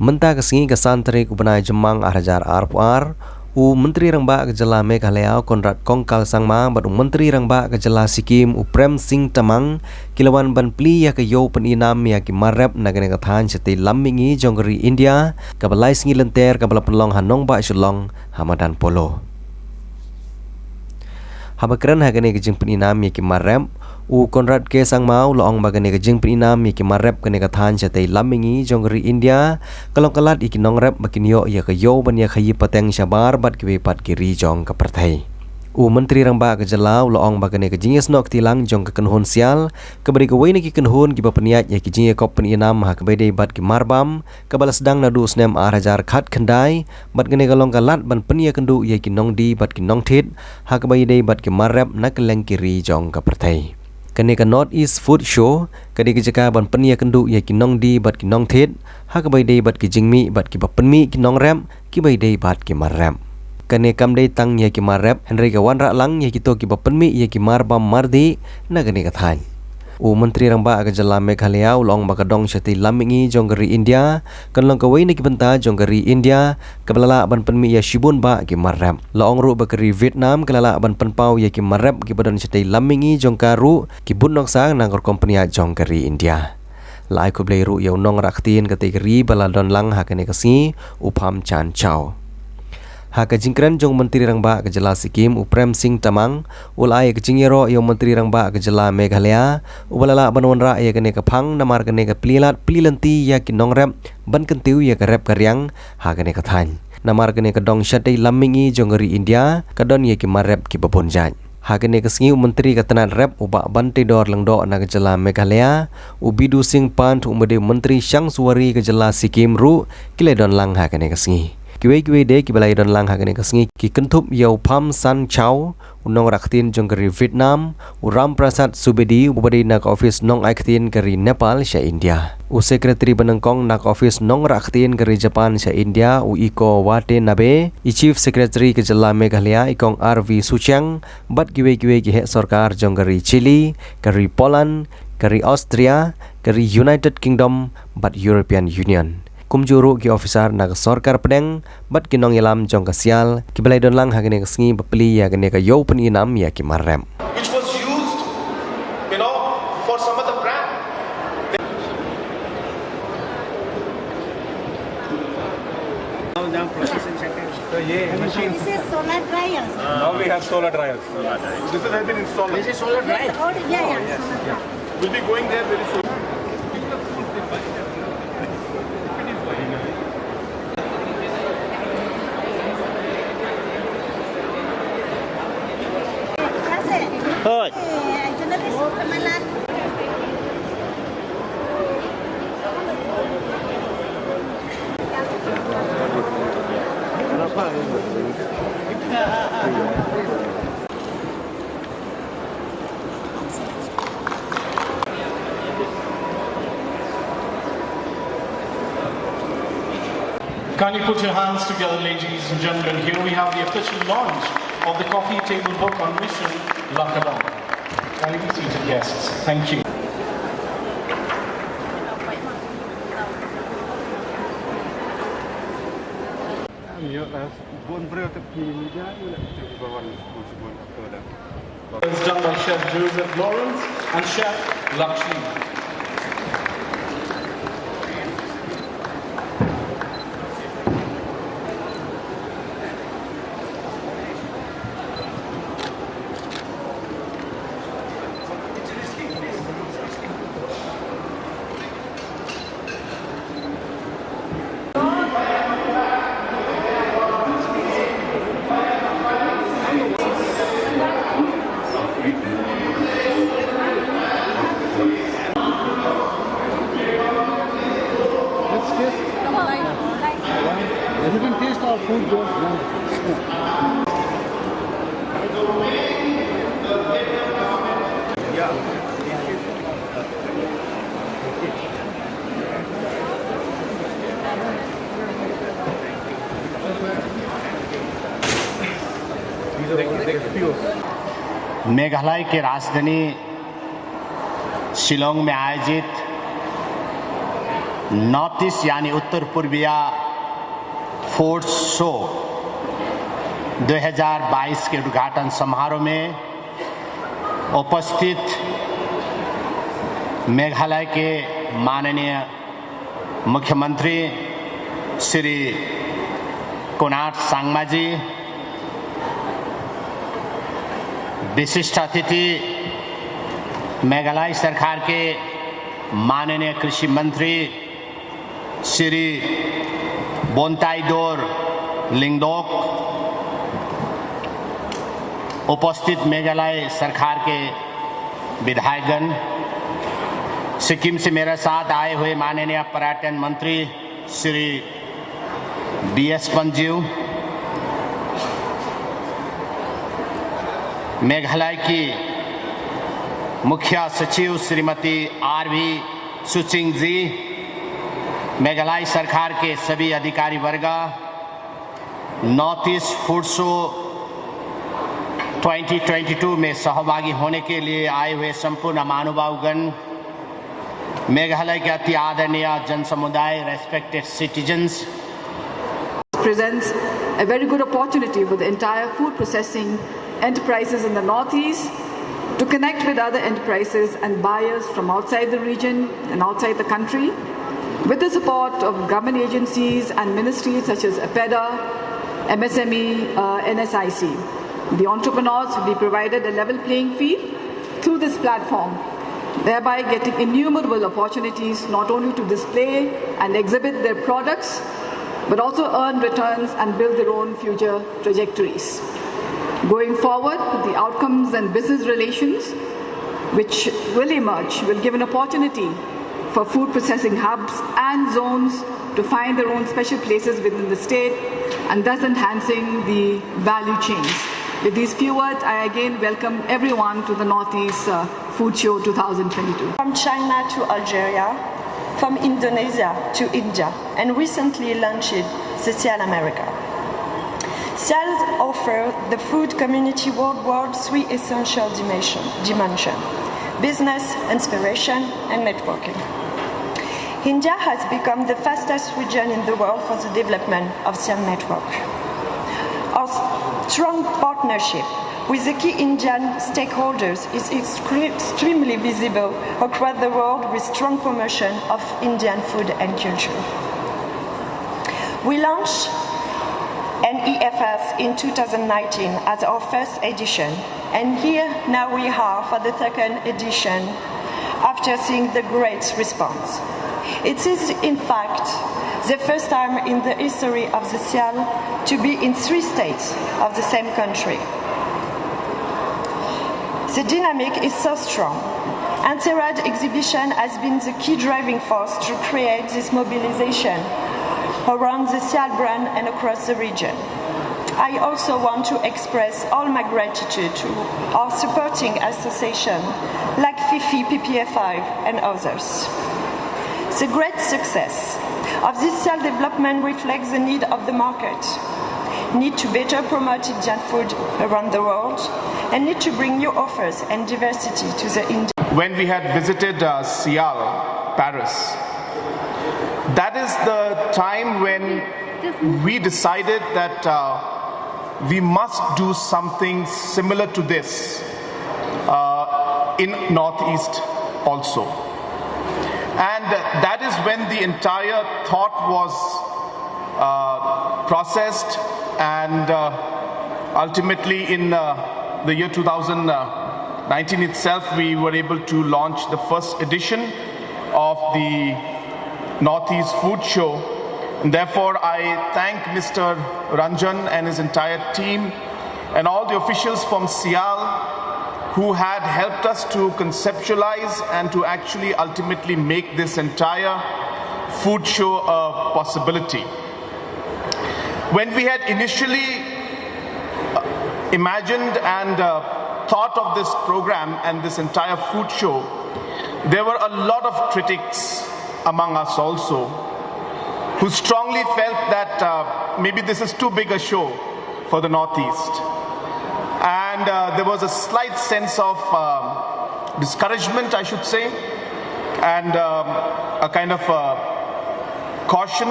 Mentah kesengi kesantri kubenai Jemang Arajar Arpuar Menteri Rangba Kejala Meghalaya Konrad Kongkal Sangma Badu Menteri Rangba Kejala Sikkim Prem Singh Tamang Kilawan ban pli ya ke yo peninam ya ki Marrep nagane kathan seti lammingi jonggeri India kabalai singi lenter kabala penlong Nongbah Shillong Hamadan Polo Habakran hagane ke jing peninam ya ki Marrep Konrad ke Sangmau loong bagane ke jing peninam ya ki Marrep kene kathan seti lammingi jonggeri India kalong kalat iki Nongrep bakinyo ya ke yo ban ya khayi pateng syabar bat ki pat kiri jong ke Pyrthei Menteri Rangba Kejala loong bagane ke jingis nok tilang jong ke kenhun sial keberi ke wei ki kenhun ki bapeniat ya ki jinge kop peninam ha kebede bat ki marbam kabala sedang nadu snem arajar khat khandai bat gane kalong kalat ban penia kendu ya ki nongdi bat ki nongthit ha kebede bat ki Marrep nakeleng kiri jong ke Pyrthei Kene ke North East Food Show kadi ke jaka ban penia kendu ya ki nongdi bat ki nongthit ha kebede bat ki jingmi bat ki bapenmi ki Nongrep ki bede bat ki Marrep Kene kamdei tang ya ki Marrep Henry kawan rak lang ya ki to ki bapenmi ya ki marbam mardi na gane kathan Menteri Rangba Kejala Meghalaya ulong bakadong syati lammingi jonggeri India kanlong kawai ni ki benta jonggeri India kabalala ban penmi ya shibun ba ki Marrep laong ru bakari Vietnam kalala ban penpau ya ki Marrep ki badan syati lammingi jongkaru ki bunok sang nangor kompani jonggeri India lai ku blai ru ya nong raktin kategori baladon lang hakane kasi upham chan chow Haka jingkran jong Menteri Rangba Kejala Sikkim Prem Singh Tamang ulai kejingero yo Menteri Rangba Kejala Meghalaya ubalala banwanra ya kene kapang namar kene ka plilanti ya ki Nongrep ban kentiu ya ka rep karyang ha kene kathan namar kene ka dong syati lammingi jonggeri India kadon ya ki Marrep ki babonjat Hakene kesengi Menteri Ketenan Rep ubak bantai dor lengdo na Kejala Meghalaya ubidu sing pan tu umade Menteri Syang Suwari Kejala Sikkim ru kiledon lang hakene kesengi Kiwei de ki balai don lang hakane kesengi ki kentup yau Pham San Chow unong raktin jonggeri Vietnam Ram Prasad Subedi ubadi nak office nong aktin keri Nepal sya India sekretari benengkong nak office nong raktin keri Japan sya India Iko Wate Nabe chief secretary Kejala Meghalaya ikong RV Suchang bat kiwei ki hek sarkar jonggeri Chile keri Poland keri Austria keri United Kingdom bat European Union kumjuru ki officer nak sarkar pedeng bat kinong yalam jong kasial ki balai don lang hagane kesengi bepeli ya gane ka yo peninam ya ki Marrep which was used for some of the brand now processing second so machine this is solar dryers now we have solar dryers this has been installed this is solar dryer we'll be going there very soon thôi Can you put your hands together, ladies and gentlemen? Here we have the official launch of the coffee table book on Mission Lakadong. Can you be seated, guests? Thank you. It's done by Chef Joseph Lawrence and Chef Lakshmi. You can taste our food there. Meghalaya के राजधानी शिलोंग में आयोजित north east यानी उत्तर पूर्वीय food show 2022 के उद्घाटन समारोह में उपस्थित मेघालय के माननीय मुख्यमंत्री श्री कोनार्ड सांगमा जी, विशिष्ट अतिथि मेघालय सरकार के माननीय कृषि मंत्री श्री बोन्ताइदोर लिंगदोक, उपस्थित मेघालय सरकार के विधायकगण, सिक्किम से मेरे साथ आए हुए माननीय पर्यटन मंत्री श्री BS पंजीव, मेघालय की मुख्य सचिव श्रीमती RV सुचिंग जी, मेघालय सरकार के सभी अधिकारी वर्ग, नॉर्थ ईस्ट फूड शो 2022 में सहभागी होने के लिए आए हुए संपूर्ण महानुभावगण, मेघालय के अति आदरणीय जन समुदाय, respected citizens, presents a very good opportunity for the entire food processing enterprises in the Northeast to connect with other enterprises and buyers from outside the region and outside the country with the support of government agencies and ministries such as APEDA, MSME, NSIC. The entrepreneurs will be provided a level playing field through this platform, thereby getting innumerable opportunities not only to display and exhibit their products, but also earn returns and build their own future trajectories. Going forward, the outcomes and business relations which will emerge will give an opportunity for food processing hubs and zones to find their own special places within the state and thus enhancing the value chains. With these few words, I again welcome everyone to the Northeast Food Show 2022. From China to Algeria, from Indonesia to India, and recently launched Social America. SALS offer the food community worldwide three essential dimensions: business, inspiration, and networking. India has become the fastest region in the world for the development of SALS network. Our strong partnership with the key Indian stakeholders is extremely visible across the world with strong promotion of Indian food and culture. We launched an EFS in 2019 as our first edition, and here now we are for the second edition after seeing the great response. It is in fact the first time in the history of the SIAL to be in 3 states of the same country. The dynamic is so strong. Anti-RAD exhibition has been the key driving force to create this mobilization around the SIAL brand and across the region. I also want to express all my gratitude to our supporting associations like FIFI, PPFI and others. The great success of this SIAL development reflects the need of the market, need to better promote Indian food around the world, and need to bring new offers and diversity to the Indian. When we had visited Sial, Paris, that is the time when we decided that we must do something similar to this in Northeast also. And that is when the entire thought was processed, and ultimately in the year 2019 itself, we were able to launch the first edition of the Northeast Food Show. And therefore, I thank Mr. Ranjan and his entire team and all the officials from Sial who had helped us to conceptualize and to actually ultimately make this entire food show a possibility. When we had initially imagined and thought of this program and this entire food show, there were a lot of critics among us also who strongly felt that maybe this is too big a show for the Northeast. And there was a slight sense of discouragement, I should say, and a kind of caution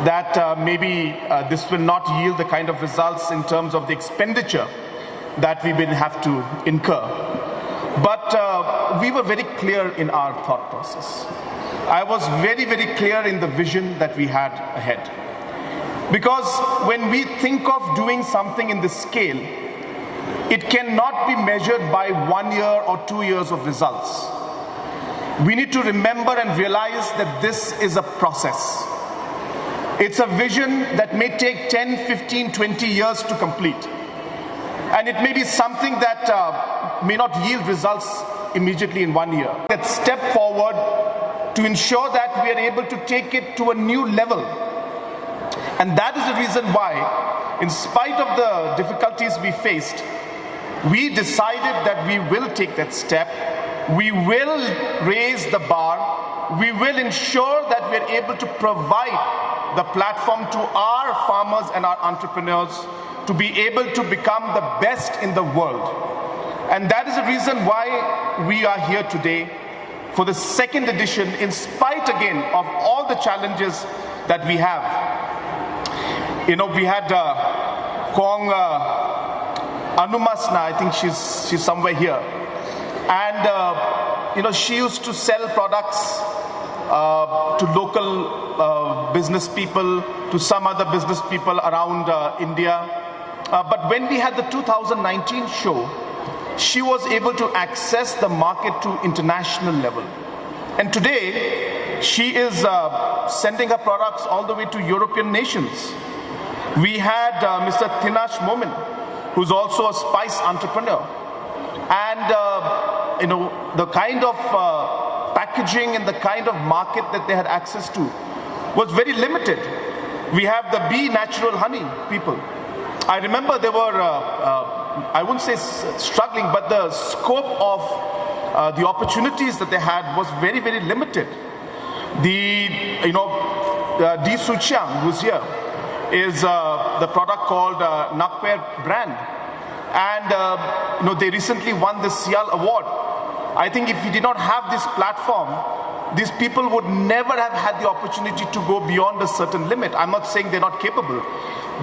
that maybe this will not yield the kind of results in terms of the expenditure that we will have to incur. But we were very clear in our thought process. I was very, very clear in the vision that we had ahead. Because when we think of doing something in this scale, it cannot be measured by 1 year or 2 years of results. We need to remember and realize that this is a process. It's a vision that may take 10, 15, 20 years to complete. And it may be something that may not yield results immediately in 1 year. That step forward to ensure that we are able to take it to a new level. And that is the reason why, in spite of the difficulties we faced, we decided that we will take that step. We will raise the bar. We will ensure that we are able to provide the platform to our farmers and our entrepreneurs to be able to become the best in the world. And that is the reason why we are here today for the second edition, in spite again of all the challenges that we have. You know, we had Kong Anumasna, I think she's somewhere here. And, you know, she used to sell products to local business people, to some other business people around India. But when we had the 2019 show, she was able to access the market to international level. And today, she is sending her products all the way to European nations. We had Mr. Tinash Momin, who's also a spice entrepreneur. And, you know, the kind of packaging and the kind of market that they had access to was very limited. We have the bee natural honey people. I remember they were, I wouldn't say struggling, but the scope of the opportunities that they had was very, very limited. The, you know, Di Suchiang, who's here, is the product called Nongbah brand. And, you know, they recently won the Sial Award. I think if we did not have this platform, these people would never have had the opportunity to go beyond a certain limit. I'm not saying they're not capable,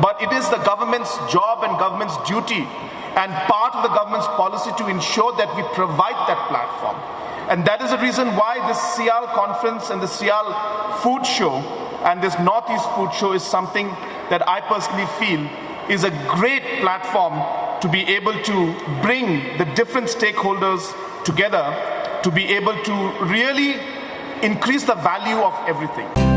but it is the government's job and government's duty and part of the government's policy to ensure that we provide that platform. And that is the reason why this Sial conference and the Sial food show and this Northeast food show is something that I personally feel is a great platform to be able to bring the different stakeholders together to be able to really increase the value of everything.